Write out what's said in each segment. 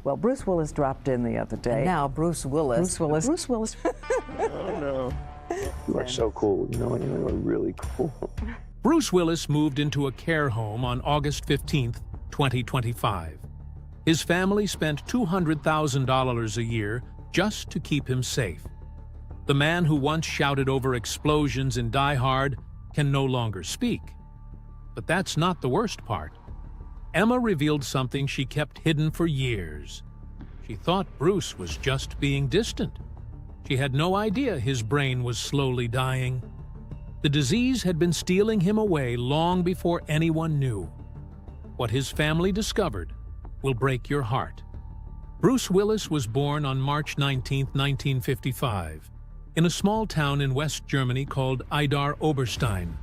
Well, Bruce Willis dropped in the other day. And now Bruce Willis. Bruce Willis. Oh, no. You are so cool. You know, you are really cool. Bruce Willis moved into a care home on August 15, 2025. His family spent $200,000 a year just to keep him safe. The man who once shouted over explosions in Die Hard can no longer speak. But that's not the worst part. Emma revealed something she kept hidden for years. She thought Bruce was just being distant. She had no idea his brain was slowly dying. The disease had been stealing him away long before anyone knew. What his family discovered will break your heart. Bruce Willis was born on March 19, 1955, in a small town in West Germany called Idar Oberstein.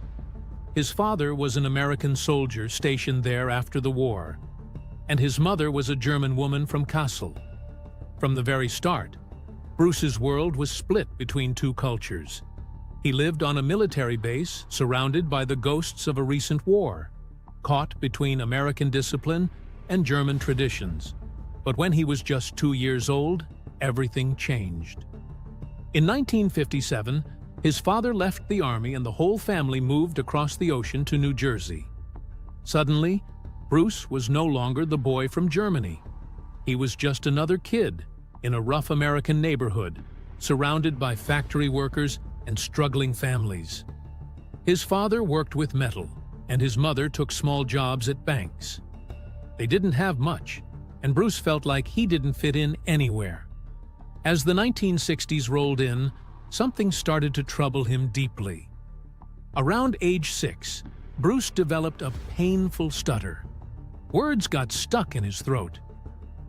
His father was an American soldier stationed there after the war, and his mother was a German woman from Kassel. From the very start, Bruce's world was split between two cultures. He lived on a military base surrounded by the ghosts of a recent war, caught between American discipline and German traditions. But when he was just 2 years old, everything changed. In 1957, his father left the army and the whole family moved across the ocean to New Jersey. Suddenly, Bruce was no longer the boy from Germany. He was just another kid in a rough American neighborhood, surrounded by factory workers and struggling families. His father worked with metal, and his mother took small jobs at banks. They didn't have much, and Bruce felt like he didn't fit in anywhere. As the 1960s rolled in, something started to trouble him deeply. Around age 6, Bruce developed a painful stutter. Words got stuck in his throat.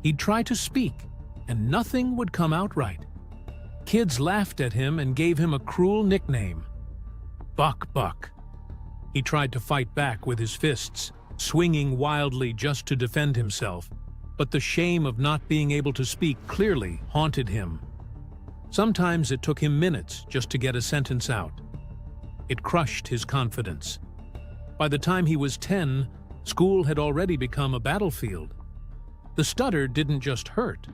He'd try to speak, and nothing would come out right. Kids laughed at him and gave him a cruel nickname, Buck Buck. He tried to fight back with his fists, swinging wildly just to defend himself, but the shame of not being able to speak clearly haunted him. Sometimes it took him minutes just to get a sentence out. It crushed his confidence. By the time he was 10, school had already become a battlefield. The stutter didn't just hurt,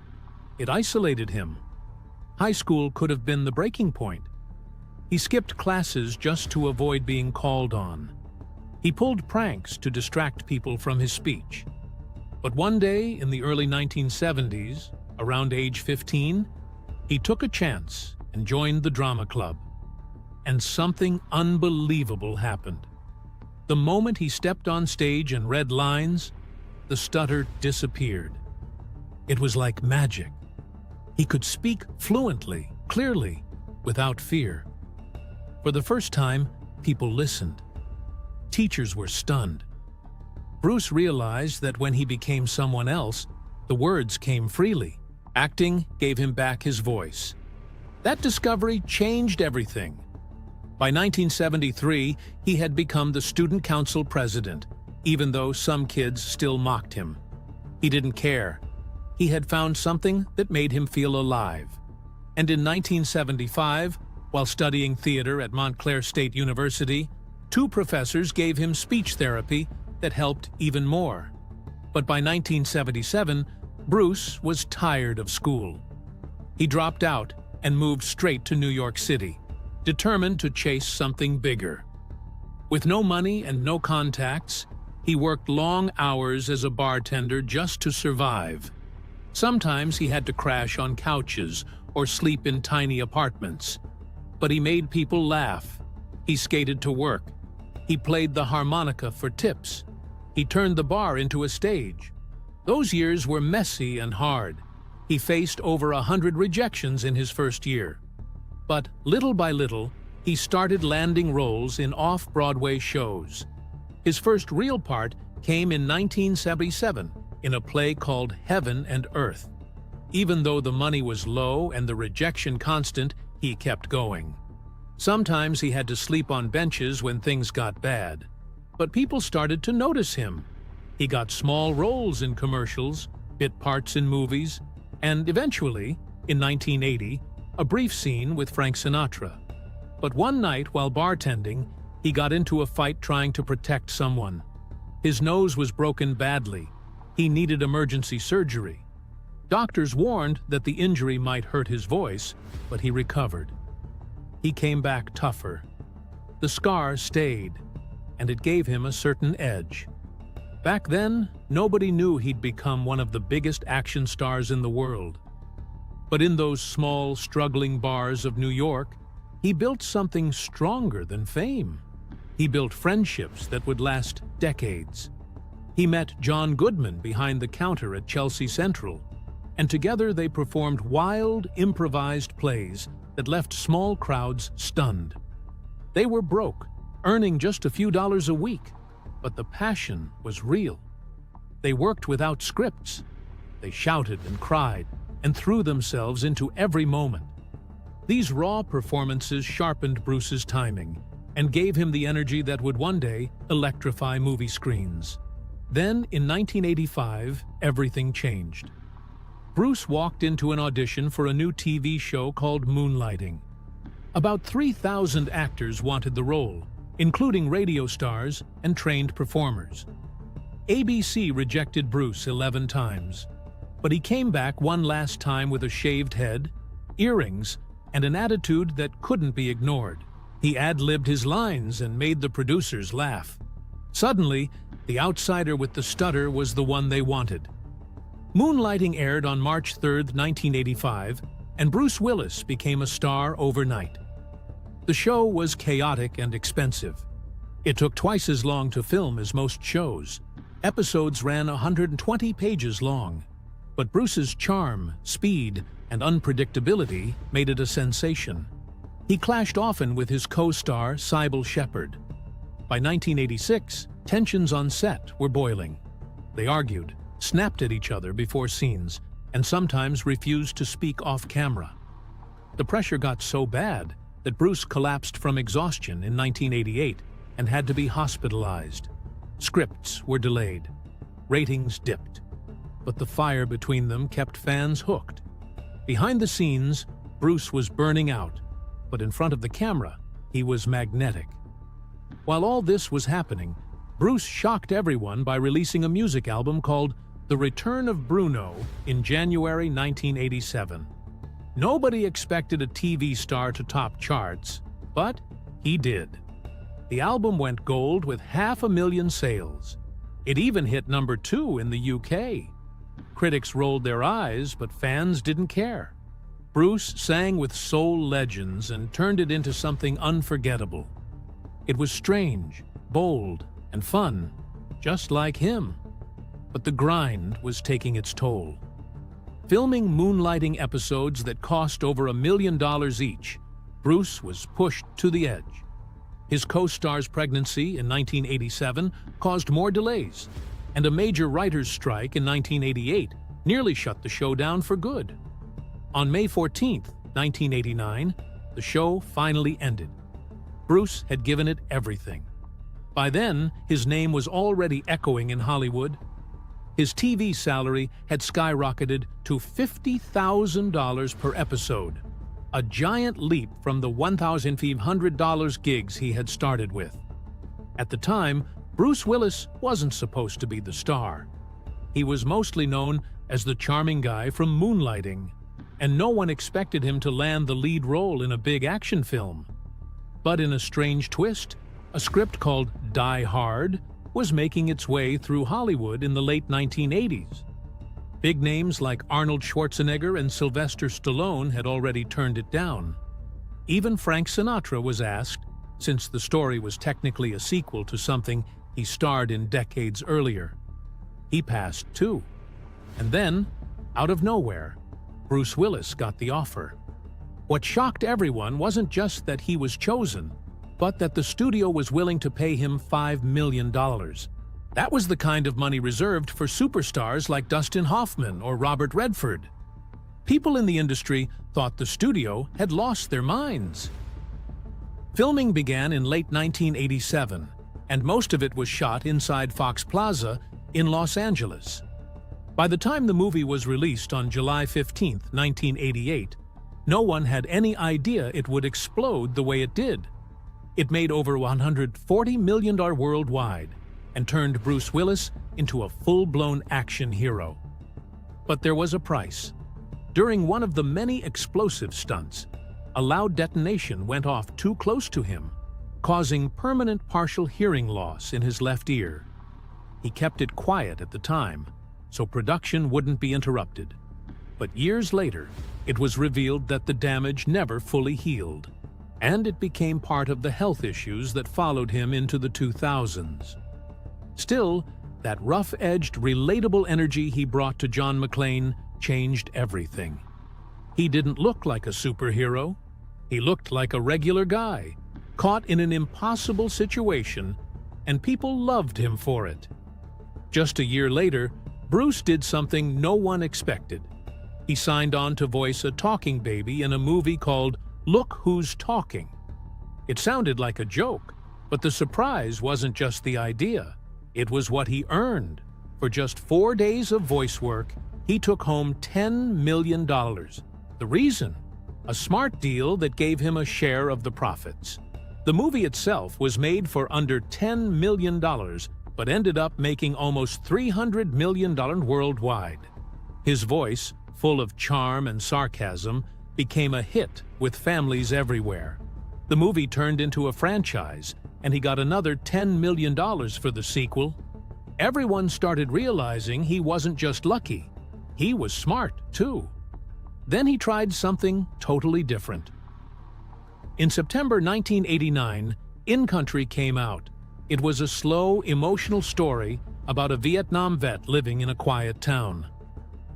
it isolated him. High school could have been the breaking point. He skipped classes just to avoid being called on. He pulled pranks to distract people from his speech. But one day in the early 1970s, around age 15, he took a chance and joined the drama club. And something unbelievable happened. The moment he stepped on stage and read lines, the stutter disappeared. It was like magic. He could speak fluently, clearly, without fear. For the first time, people listened. Teachers were stunned. Bruce realized that when he became someone else, the words came freely. Acting gave him back his voice. That discovery changed everything. By 1973, he had become the student council president, even though some kids still mocked him. He didn't care. He had found something that made him feel alive. And in 1975, while studying theater at Montclair State University, 2 professors gave him speech therapy that helped even more. But by 1977, Bruce was tired of school. He dropped out and moved straight to New York City, determined to chase something bigger. With no money and no contacts, he worked long hours as a bartender just to survive. Sometimes he had to crash on couches or sleep in tiny apartments. But he made people laugh. He skated to work. He played the harmonica for tips. He turned the bar into a stage. Those years were messy and hard. He faced over 100 rejections in his first year. But little by little, he started landing roles in off-Broadway shows. His first real part came in 1977 in a play called Heaven and Earth. Even though the money was low and the rejection constant, he kept going. Sometimes he had to sleep on benches when things got bad. But people started to notice him. He got small roles in commercials, bit parts in movies, and eventually, in 1980, a brief scene with Frank Sinatra. But one night while bartending, he got into a fight trying to protect someone. His nose was broken badly. He needed emergency surgery. Doctors warned that the injury might hurt his voice, but he recovered. He came back tougher. The scar stayed, and it gave him a certain edge. Back then, nobody knew he'd become one of the biggest action stars in the world. But in those small, struggling bars of New York, he built something stronger than fame. He built friendships that would last decades. He met John Goodman behind the counter at Chelsea Central, and together they performed wild, improvised plays that left small crowds stunned. They were broke, earning just a few dollars a week, but the passion was real. They worked without scripts. They shouted and cried and threw themselves into every moment. These raw performances sharpened Bruce's timing and gave him the energy that would one day electrify movie screens. Then, in 1985, everything changed. Bruce walked into an audition for a new TV show called Moonlighting. About 3,000 actors wanted the role, including radio stars and trained performers. ABC rejected Bruce 11 times, but he came back one last time with a shaved head, earrings, and an attitude that couldn't be ignored. He ad-libbed his lines and made the producers laugh. Suddenly, the outsider with the stutter was the one they wanted. Moonlighting aired on March 3, 1985, and Bruce Willis became a star overnight. The show was chaotic and expensive. It took twice as long to film as most shows. Episodes ran 120 pages long. But Bruce's charm, speed, and unpredictability made it a sensation. He clashed often with his co-star, Sybil Shepherd. By 1986, tensions on set were boiling. They argued, snapped at each other before scenes, and sometimes refused to speak off-camera. The pressure got so bad that Bruce collapsed from exhaustion in 1988 and had to be hospitalized. Scripts were delayed. Ratings dipped. But the fire between them kept fans hooked. Behind the scenes, Bruce was burning out, but in front of the camera, he was magnetic. While all this was happening, Bruce shocked everyone by releasing a music album called The Return of Bruno in January 1987. Nobody expected a TV star to top charts, but he did. The album went gold with 500,000 sales. It even hit number 2 in the UK. Critics rolled their eyes, but fans didn't care. Bruce sang with soul legends and turned it into something unforgettable. It was strange, bold, and fun, just like him. But the grind was taking its toll. Filming Moonlighting episodes that cost over $1 million each, Bruce was pushed to the edge. His co-star's pregnancy in 1987 caused more delays, and a major writer's strike in 1988 nearly shut the show down for good. On May 14, 1989, the show finally ended. Bruce had given it everything. By then, his name was already echoing in Hollywood. His TV salary had skyrocketed to $50,000 per episode, a giant leap from the $1,500 gigs he had started with. At the time, Bruce Willis wasn't supposed to be the star. He was mostly known as the charming guy from Moonlighting, and no one expected him to land the lead role in a big action film. But in a strange twist, a script called Die Hard was making its way through Hollywood in the late 1980s. Big names like Arnold Schwarzenegger and Sylvester Stallone had already turned it down. Even Frank Sinatra was asked, since the story was technically a sequel to something he starred in decades earlier. He passed too. And then, out of nowhere, Bruce Willis got the offer. What shocked everyone wasn't just that he was chosen, but that the studio was willing to pay him $5 million. That was the kind of money reserved for superstars like Dustin Hoffman or Robert Redford. People in the industry thought the studio had lost their minds. Filming began in late 1987, and most of it was shot inside Fox Plaza in Los Angeles. By the time the movie was released on July 15, 1988, no one had any idea it would explode the way it did. It made over $140 million worldwide and turned Bruce Willis into a full-blown action hero. But there was a price. During one of the many explosive stunts, a loud detonation went off too close to him, causing permanent partial hearing loss in his left ear. He kept it quiet at the time, so production wouldn't be interrupted. But years later, it was revealed that the damage never fully healed, and it became part of the health issues that followed him into the 2000s. Still, that rough-edged, relatable energy he brought to John McClane changed everything. He didn't look like a superhero. He looked like a regular guy, caught in an impossible situation, and people loved him for it. Just a year later, Bruce did something no one expected. He signed on to voice a talking baby in a movie called Look Who's Talking. It sounded like a joke, but the surprise wasn't just the idea. It was what he earned. For just 4 days of voice work, he took home $10 million. The reason? A smart deal that gave him a share of the profits. The movie itself was made for under $10 million, but ended up making almost $300 million worldwide. His voice, full of charm and sarcasm, became a hit with families everywhere. The movie turned into a franchise, and he got another $10 million for the sequel. Everyone started realizing he wasn't just lucky. He was smart, too. Then he tried something totally different. In September 1989, In Country came out. It was a slow, emotional story about a Vietnam vet living in a quiet town.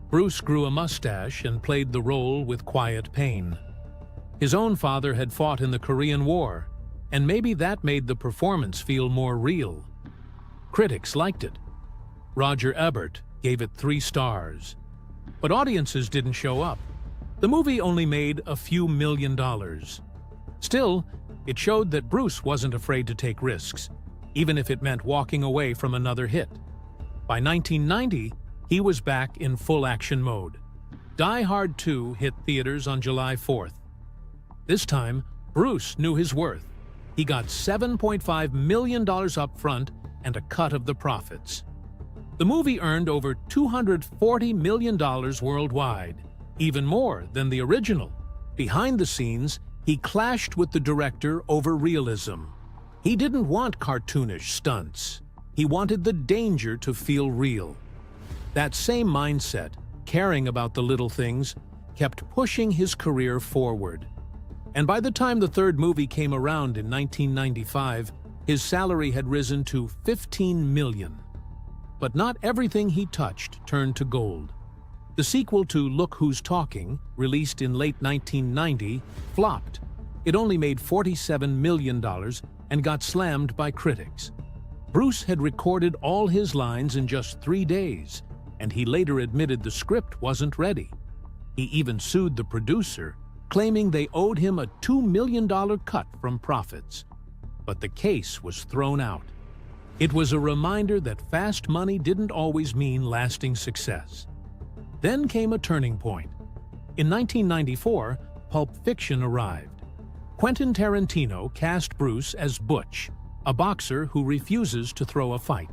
Bruce grew a mustache and played the role with quiet pain. His own father had fought in the Korean War, and maybe that made the performance feel more real. Critics liked it. Roger Ebert gave it 3 stars. But audiences didn't show up. The movie only made a few $1 million. Still, it showed that Bruce wasn't afraid to take risks, even if it meant walking away from another hit. By 1990, he was back in full-action mode. Die Hard 2 hit theaters on July 4th. This time, Bruce knew his worth. He got $7.5 million up front and a cut of the profits. The movie earned over $240 million worldwide, even more than the original. Behind the scenes, he clashed with the director over realism. He didn't want cartoonish stunts. He wanted the danger to feel real. That same mindset, caring about the little things, kept pushing his career forward. And by the time the third movie came around in 1995, his salary had risen to $15 million. But not everything he touched turned to gold. The sequel to Look Who's Talking, released in late 1990, flopped. It only made $47 million and got slammed by critics. Bruce had recorded all his lines in just 3 days, and he later admitted the script wasn't ready. He even sued the producer, claiming they owed him a $2 million cut from profits. But the case was thrown out. It was a reminder that fast money didn't always mean lasting success. Then came a turning point. In 1994, Pulp Fiction arrived. Quentin Tarantino cast Bruce as Butch, a boxer who refuses to throw a fight.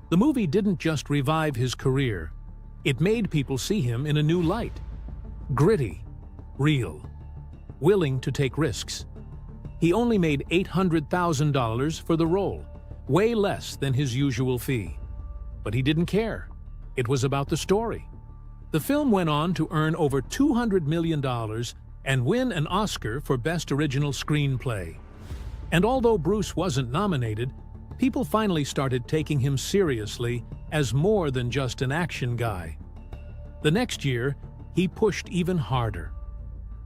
The movie didn't just revive his career, it made people see him in a new light. Gritty, real, willing to take risks. He only made $800,000 for the role, way less than his usual fee. But he didn't care. It was about the story. The film went on to earn over $200 million and win an Oscar for Best Original Screenplay. And although Bruce wasn't nominated, people finally started taking him seriously as more than just an action guy. The next year, he pushed even harder.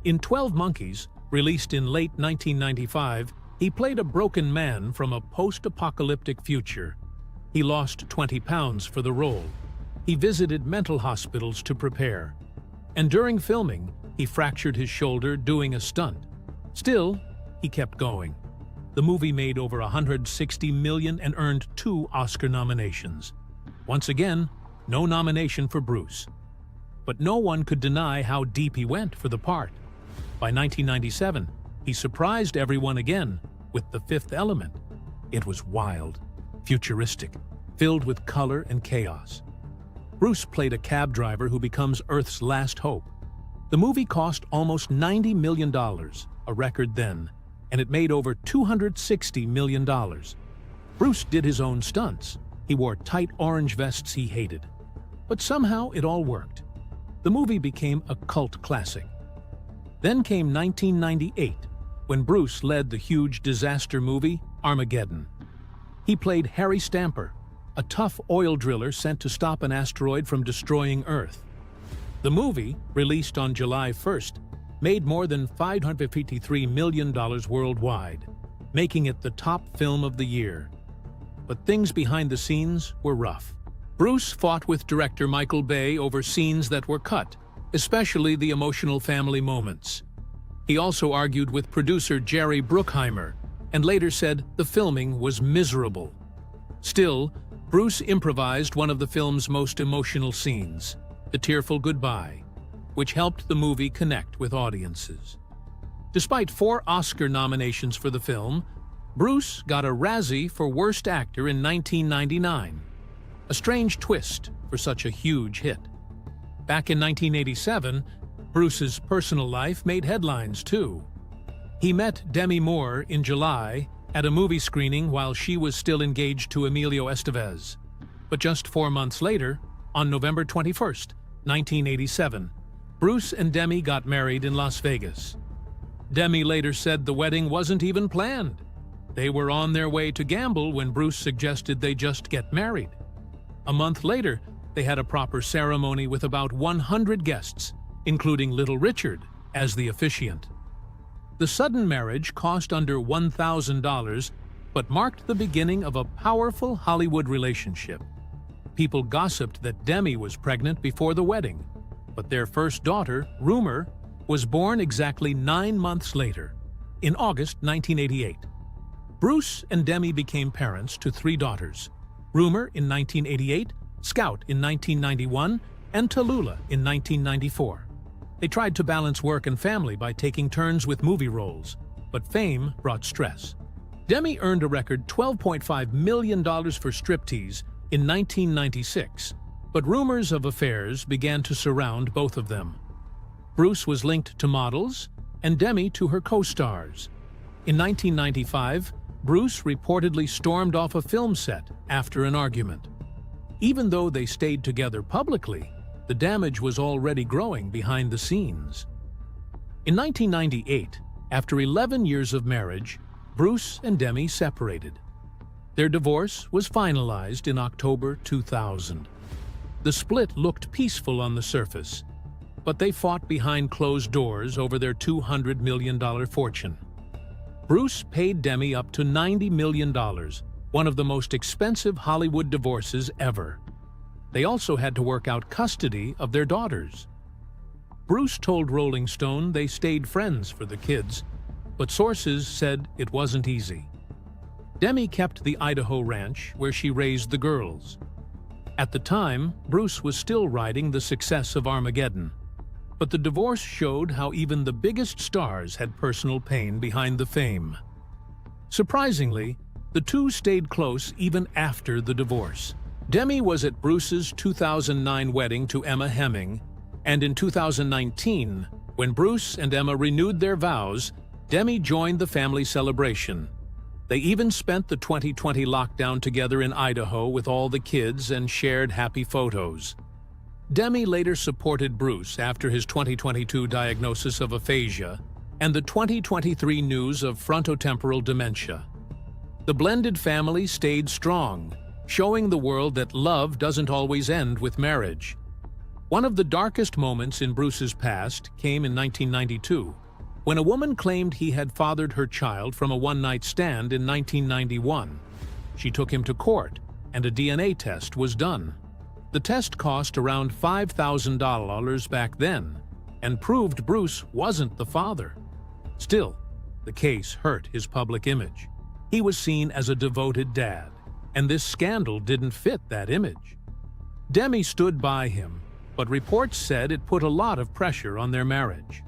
In 12 Monkeys, released in late 1995, he played a broken man from a post-apocalyptic future. He lost 20 pounds for the role. He visited mental hospitals to prepare. And during filming, he fractured his shoulder doing a stunt. Still, he kept going. The movie made over $160 million and earned 2 Oscar nominations. Once again, no nomination for Bruce. But no one could deny how deep he went for the part. By 1997, he surprised everyone again with The Fifth Element. It was wild, futuristic, filled with color and chaos. Bruce played a cab driver who becomes Earth's last hope. The movie cost almost $90 million, a record then, and it made over $260 million. Bruce did his own stunts. He wore tight orange vests he hated. But somehow it all worked. The movie became a cult classic. Then came 1998, when Bruce led the huge disaster movie Armageddon. He played Harry Stamper, a tough oil driller sent to stop an asteroid from destroying Earth. The movie, released on July 1st, made more than $553 million worldwide, making it the top film of the year. But things behind the scenes were rough. Bruce fought with director Michael Bay over scenes that were cut, especially the emotional family moments. He also argued with producer Jerry Bruckheimer, and later said the filming was miserable. Still, Bruce improvised one of the film's most emotional scenes, the tearful goodbye, which helped the movie connect with audiences. Despite 4 Oscar nominations for the film, Bruce got a Razzie for Worst Actor in 1999. A strange twist for such a huge hit. Back in 1987, Bruce's personal life made headlines too. He met Demi Moore in July at a movie screening while she was still engaged to Emilio Estevez. But just 4 months later, on November 21st, 1987, Bruce and Demi got married in Las Vegas. Demi later said the wedding wasn't even planned. They were on their way to gamble when Bruce suggested they just get married. A month later, they had a proper ceremony with about 100 guests, including Little Richard as the officiant. The sudden marriage cost under $1,000, but marked the beginning of a powerful Hollywood relationship. People gossiped that Demi was pregnant before the wedding, but their first daughter, Rumor, was born exactly 9 months later, in August 1988. Bruce and Demi became parents to 3 daughters: Rumor in 1988, Scout in 1991, and Tallulah in 1994. They tried to balance work and family by taking turns with movie roles, but fame brought stress. Demi earned a record $12.5 million for striptease in 1996, but rumors of affairs began to surround both of them. Bruce was linked to models, and Demi to her co-stars. In 1995, Bruce reportedly stormed off a film set after an argument. Even though they stayed together publicly, the damage was already growing behind the scenes. In 1998, after 11 years of marriage, Bruce and Demi separated. Their divorce was finalized in October 2000. The split looked peaceful on the surface, but they fought behind closed doors over their $200 million fortune. Bruce paid Demi up to $90 million, one of the most expensive Hollywood divorces ever. They also had to work out custody of their daughters. Bruce told Rolling Stone they stayed friends for the kids, but sources said it wasn't easy. Demi kept the Idaho ranch where she raised the girls. At the time, Bruce was still riding the success of Armageddon, but the divorce showed how even the biggest stars had personal pain behind the fame. Surprisingly, the two stayed close even after the divorce. Demi was at Bruce's 2009 wedding to Emma Hemming, and in 2019, when Bruce and Emma renewed their vows, Demi joined the family celebration. They even spent the 2020 lockdown together in Idaho with all the kids and shared happy photos. Demi later supported Bruce after his 2022 diagnosis of aphasia and the 2023 news of frontotemporal dementia. The blended family stayed strong, showing the world that love doesn't always end with marriage. One of the darkest moments in Bruce's past came in 1992, when a woman claimed he had fathered her child from a one-night stand in 1991. She took him to court, and a DNA test was done. The test cost around $5,000 back then, and proved Bruce wasn't the father. Still, the case hurt his public image. He was seen as a devoted dad, and this scandal didn't fit that image. Demi stood by him, but reports said it put a lot of pressure on their marriage.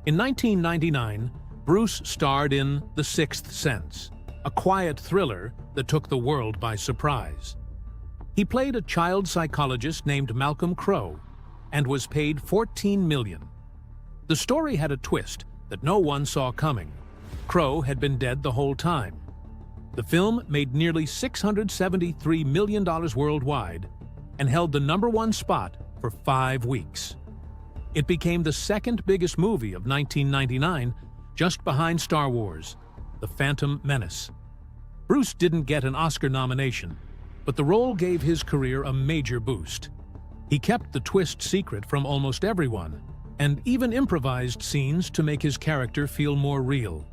In 1999, Bruce starred in The Sixth Sense, a quiet thriller that took the world by surprise. He played a child psychologist named Malcolm Crowe and was paid $14 million. The story had a twist that no one saw coming. Crowe had been dead the whole time. The film made nearly $673 million worldwide and held the #1 spot for 5 weeks. It became the second biggest movie of 1999, just behind Star Wars, The Phantom Menace. Bruce didn't get an Oscar nomination, but the role gave his career a major boost. He kept the twist secret from almost everyone, and even improvised scenes to make his character feel more real.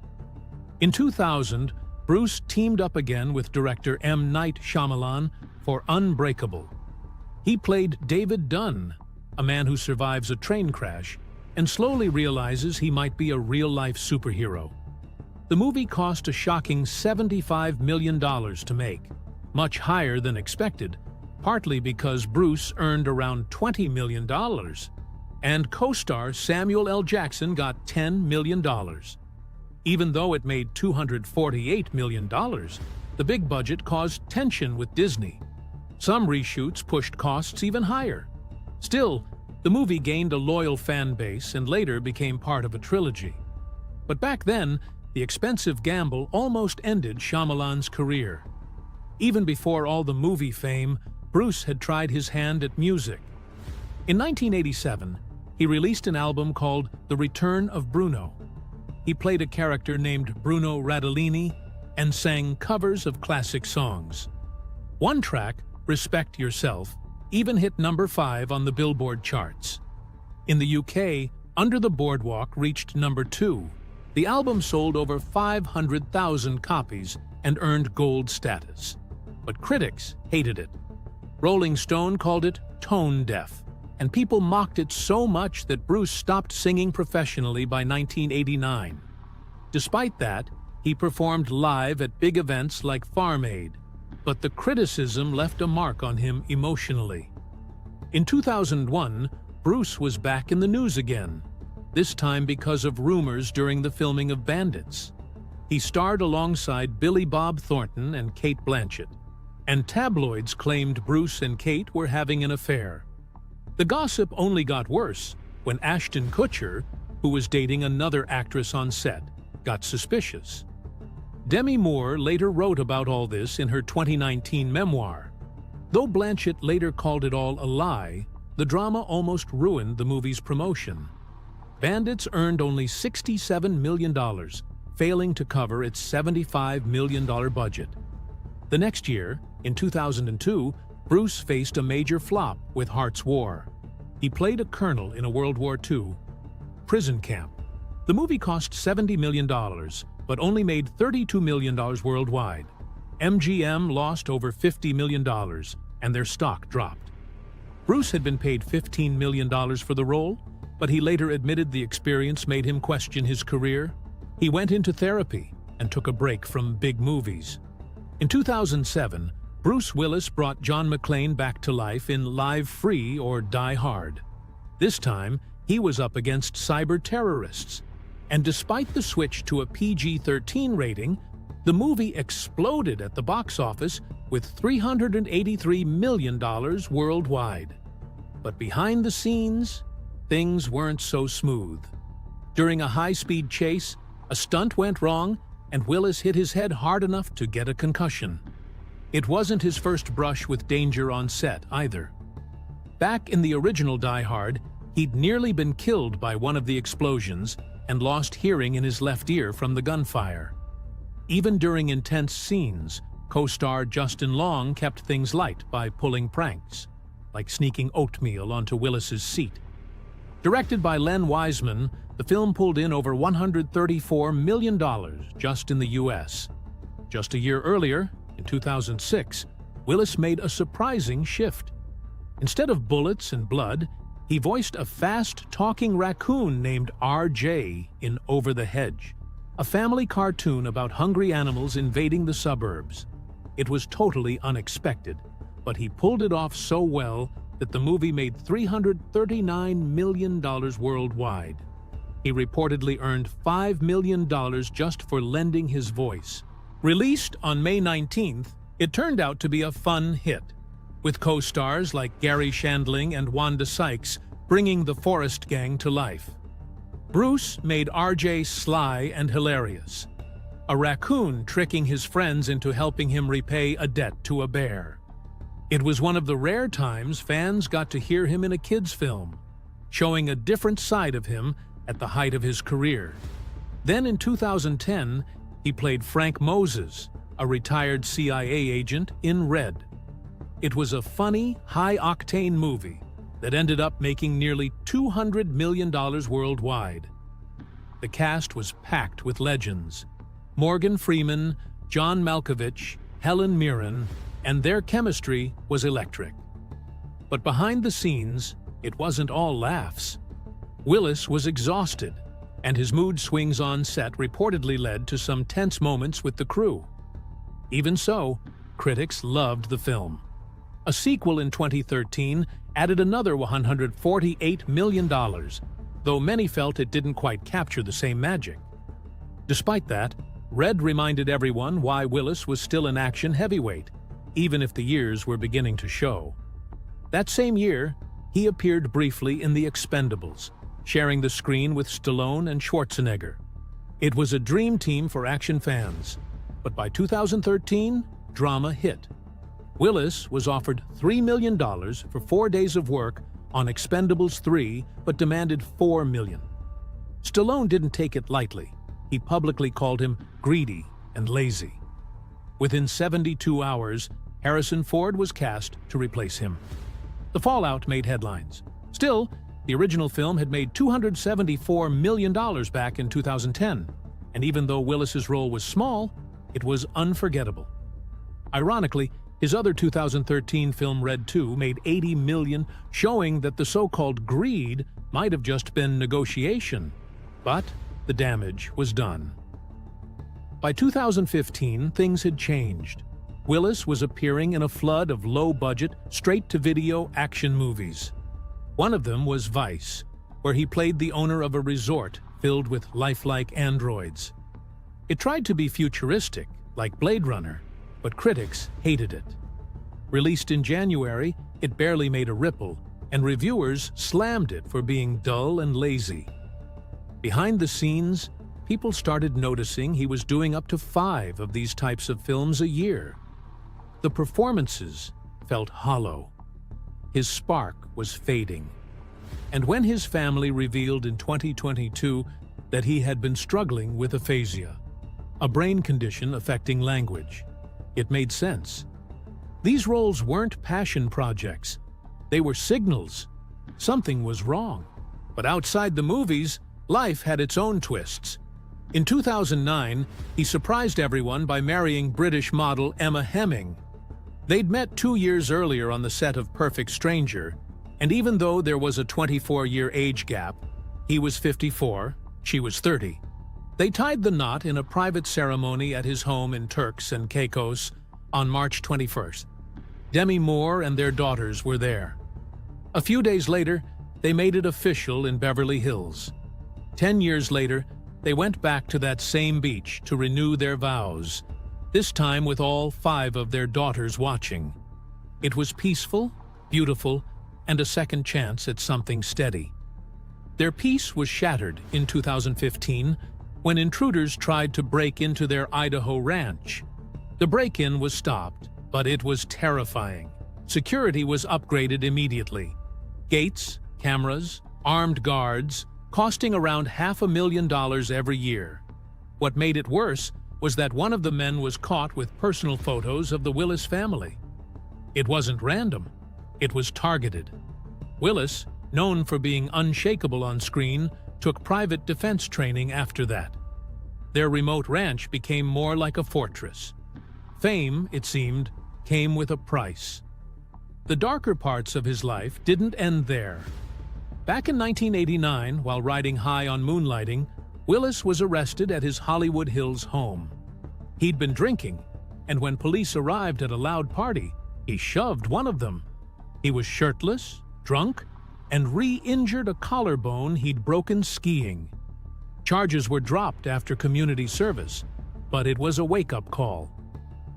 In 2000, Bruce teamed up again with director M. Night Shyamalan for Unbreakable. He played David Dunn, a man who survives a train crash and slowly realizes he might be a real-life superhero. The movie cost a shocking $75 million to make, much higher than expected, partly because Bruce earned around $20 million, and co-star Samuel L. Jackson got $10 million. Even though it made $248 million, the big budget caused tension with Disney. Some reshoots pushed costs even higher. Still, the movie gained a loyal fan base and later became part of a trilogy. But back then, the expensive gamble almost ended Shyamalan's career. Even before all the movie fame, Bruce had tried his hand at music. In 1987, he released an album called The Return of Bruno. He played a character named Bruno Radellini and sang covers of classic songs. One track, Respect Yourself, even hit #5 on the Billboard charts. In the UK, Under the Boardwalk reached #2. The album sold over 500,000 copies and earned gold status. But critics hated it. Rolling Stone called it tone deaf, and people mocked it so much that Bruce stopped singing professionally by 1989. Despite that, he performed live at big events like Farm Aid, but the criticism left a mark on him emotionally. In 2001, Bruce was back in the news again, this time because of rumors during the filming of Bandits. He starred alongside Billy Bob Thornton and Cate Blanchett, and tabloids claimed Bruce and Cate were having an affair. The gossip only got worse when Ashton Kutcher, who was dating another actress on set, got suspicious. Demi Moore later wrote about all this in her 2019 memoir. Though Blanchett later called it all a lie, the drama almost ruined the movie's promotion. Bandits earned only $67 million, failing to cover its $75 million budget. The next year, in 2002, Bruce faced a major flop with Heart's War. He played a colonel in a World War II prison camp. The movie cost $70 million, but only made $32 million worldwide. MGM lost over $50 million, and their stock dropped. Bruce had been paid $15 million for the role, but he later admitted the experience made him question his career. He went into therapy and took a break from big movies. In 2007, Bruce Willis brought John McClane back to life in Live Free or Die Hard. This time, he was up against cyber terrorists, and despite the switch to a PG-13 rating, the movie exploded at the box office with $383 million worldwide. But behind the scenes, things weren't so smooth. During a high-speed chase, a stunt went wrong, and Willis hit his head hard enough to get a concussion. It wasn't his first brush with danger on set, either. Back in the original Die Hard, he'd nearly been killed by one of the explosions and lost hearing in his left ear from the gunfire. Even during intense scenes, co-star Justin Long kept things light by pulling pranks, like sneaking oatmeal onto Willis's seat. Directed by Len Wiseman, the film pulled in over $134 million just in the U.S. Just a year earlier, in 2006, Willis made a surprising shift. Instead of bullets and blood, he voiced a fast-talking raccoon named RJ in Over the Hedge, a family cartoon about hungry animals invading the suburbs. It was totally unexpected, but he pulled it off so well that the movie made $339 million worldwide. He reportedly earned $5 million just for lending his voice. Released on May 19th, it turned out to be a fun hit. with co-stars like Gary Shandling and Wanda Sykes bringing the Forrest Gang to life. Bruce made RJ sly and hilarious, a raccoon tricking his friends into helping him repay a debt to a bear. It was one of the rare times fans got to hear him in a kids' film, showing a different side of him at the height of his career. Then in 2010, he played Frank Moses, a retired CIA agent, in Red. It was a funny, high-octane movie that ended up making nearly $200 million worldwide. The cast was packed with legends: Morgan Freeman, John Malkovich, Helen Mirren, and their chemistry was electric. But behind the scenes, it wasn't all laughs. Willis was exhausted, and his mood swings on set reportedly led to some tense moments with the crew. Even so, critics loved the film. A sequel in 2013 added another $148 million, though many felt it didn't quite capture the same magic. Despite that, Red reminded everyone why Willis was still an action heavyweight, even if the years were beginning to show. That same year, he appeared briefly in The Expendables, sharing the screen with Stallone and Schwarzenegger. It was a dream team for action fans, but by 2013, drama hit. Willis was offered $3 million for 4 days of work on Expendables 3, but demanded $4 million. Stallone didn't take it lightly. He publicly called him greedy and lazy. Within 72 hours, Harrison Ford was cast to replace him. The fallout made headlines. Still, the original film had made $274 million back in 2010, and even though Willis's role was small, it was unforgettable. Ironically, his other 2013 film Red 2 made $80 million, showing that the so-called greed might have just been negotiation. But the damage was done. By 2015, things had changed. Willis was appearing in a flood of low-budget, straight-to-video action movies. One of them was Vice, where he played the owner of a resort filled with lifelike androids. It tried to be futuristic, like Blade Runner, but critics hated it. Released in January, it barely made a ripple, and reviewers slammed it for being dull and lazy. Behind the scenes, people started noticing he was doing up to 5 of these types of films a year. The performances felt hollow. His spark was fading. And when his family revealed in 2022 that he had been struggling with aphasia, a brain condition affecting language, it made sense. These roles weren't passion projects. They were signals. Something was wrong. But outside the movies, life had its own twists. In 2009, he surprised everyone by marrying British model Emma Hemming. They'd met 2 years earlier on the set of Perfect Stranger, and even though there was a 24-year age gap, he was 54, she was 30. They tied the knot in a private ceremony at his home in Turks and Caicos on March 21st. Demi Moore and their daughters were there. A few days later, they made it official in Beverly Hills. 10 years later, they went back to that same beach to renew their vows, this time with all 5 of their daughters watching. It was peaceful, beautiful, and a second chance at something steady. Their peace was shattered in 2015 when intruders tried to break into their Idaho ranch. The break-in was stopped, but it was terrifying. Security was upgraded immediately. Gates, cameras, armed guards, costing around $500,000 every year. What made it worse was that one of the men was caught with personal photos of the Willis family. It wasn't random. It was targeted. Willis, known for being unshakable on screen, took private defense training after that. Their remote ranch became more like a fortress. Fame, it seemed, came with a price. The darker parts of his life didn't end there. Back in 1989, while riding high on moonlighting, Willis was arrested at his Hollywood Hills home. He'd been drinking, and when police arrived at a loud party, he shoved one of them. He was shirtless, drunk, and re-injured a collarbone he'd broken skiing. Charges were dropped after community service, but it was a wake-up call.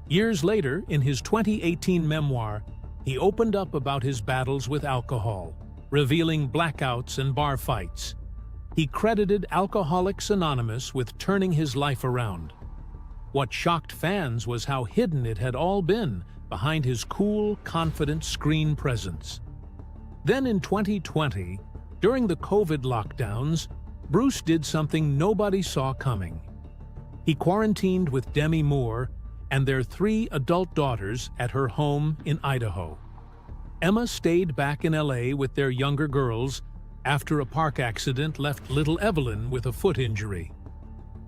Years later, in his 2018 memoir, he opened up about his battles with alcohol, revealing blackouts and bar fights. He credited Alcoholics Anonymous with turning his life around. What shocked fans was how hidden it had all been behind his cool, confident screen presence. Then in 2020, during the COVID lockdowns, Bruce did something nobody saw coming. He quarantined with Demi Moore and their 3 adult daughters at her home in Idaho. Emma stayed back in LA with their younger girls after a park accident left little Evelyn with a foot injury.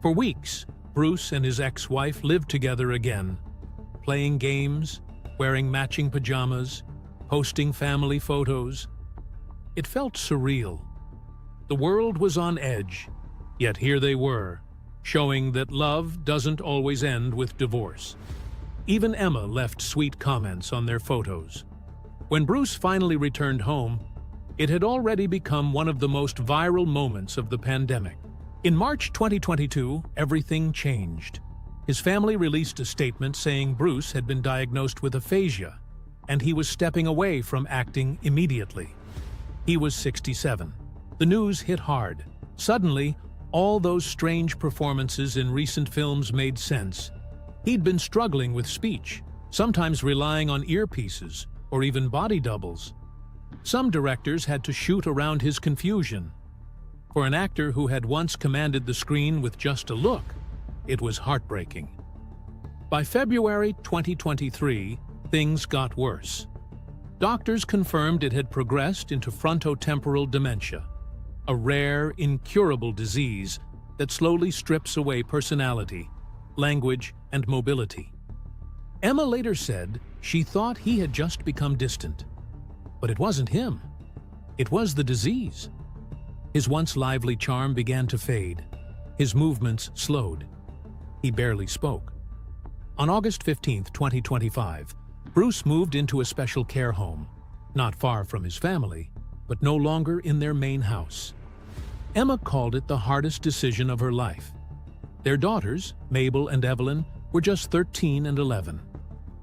For weeks, Bruce and his ex-wife lived together again, playing games, wearing matching pajamas, posting family photos. It felt surreal. The world was on edge, yet here they were, showing that love doesn't always end with divorce. Even Emma left sweet comments on their photos. When Bruce finally returned home, it had already become one of the most viral moments of the pandemic. In March 2022, everything changed. His family released a statement saying Bruce had been diagnosed with aphasia, and he was stepping away from acting immediately. He was 67. The news hit hard. Suddenly, all those strange performances in recent films made sense. He'd been struggling with speech, sometimes relying on earpieces or even body doubles. Some directors had to shoot around his confusion. For an actor who had once commanded the screen with just a look, it was heartbreaking. By February 2023, things got worse. Doctors confirmed it had progressed into frontotemporal dementia, a rare, incurable disease that slowly strips away personality, language, and mobility. Emma later said she thought he had just become distant. But it wasn't him. It was the disease. His once lively charm began to fade. His movements slowed. He barely spoke. On August 15, 2025, Bruce moved into a special care home, not far from his family, but no longer in their main house. Emma called it the hardest decision of her life. Their daughters, Mabel and Evelyn, were just 13 and 11.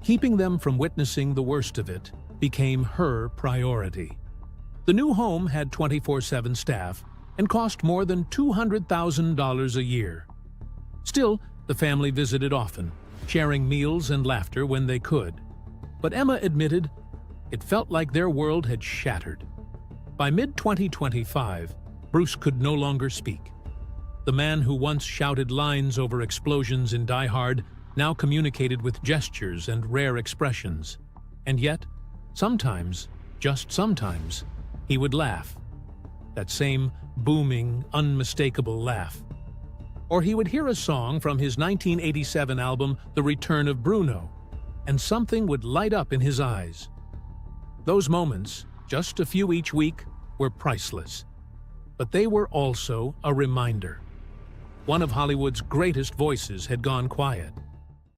Keeping them from witnessing the worst of it became her priority. The new home had 24/7 staff and cost more than $200,000 a year. Still, the family visited often, sharing meals and laughter when they could. But Emma admitted it felt like their world had shattered. By mid-2025, Bruce could no longer speak. The man who once shouted lines over explosions in Die Hard now communicated with gestures and rare expressions. And yet, sometimes, just sometimes, he would laugh. That same booming, unmistakable laugh. Or he would hear a song from his 1987 album, The Return of Bruno, and something would light up in his eyes. Those moments, just a few each week, were priceless. But they were also a reminder. One of Hollywood's greatest voices had gone quiet.